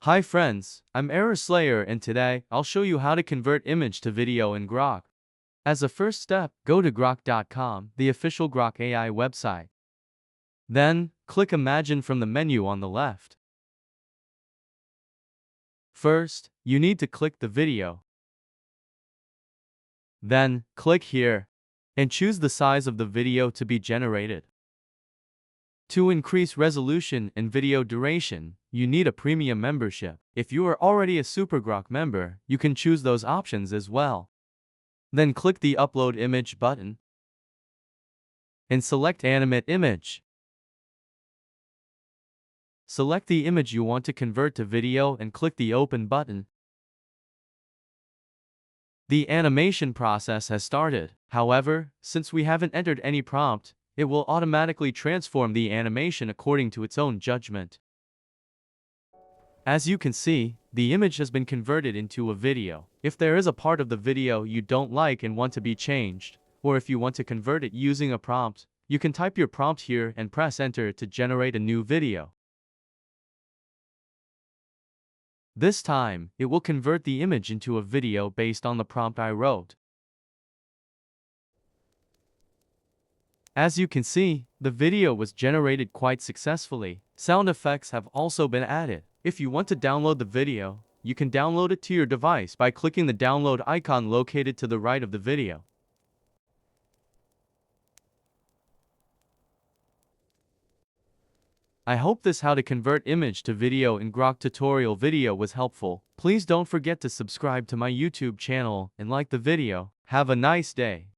Hi friends, I'm Error Slayer and today I'll show you how to convert image to video in Grok. As a first step, go to grok.com, the official Grok AI website. Then, click Imagine from the menu on the left. First, you need to click the video. Then, click here and choose the size of the video to be generated. To increase resolution and video duration, you need a premium membership. If you are already a Super Grok member, you can choose those options as well. Then click the Upload Image button and select Animate Image. Select the image you want to convert to video and click the Open button. The animation process has started. However, since we haven't entered any prompt, it will automatically transform the animation according to its own judgment. As you can see, the image has been converted into a video. If there is a part of the video you don't like and want to be changed, or if you want to convert it using a prompt, you can type your prompt here and press enter to generate a new video. This time, it will convert the image into a video based on the prompt I wrote. As you can see, the video was generated quite successfully. Sound effects have also been added. If you want to download the video, you can download it to your device by clicking the download icon located to the right of the video. I hope this how to convert image to video in Grok tutorial video was helpful. Please don't forget to subscribe to my YouTube channel and like the video. Have a nice day.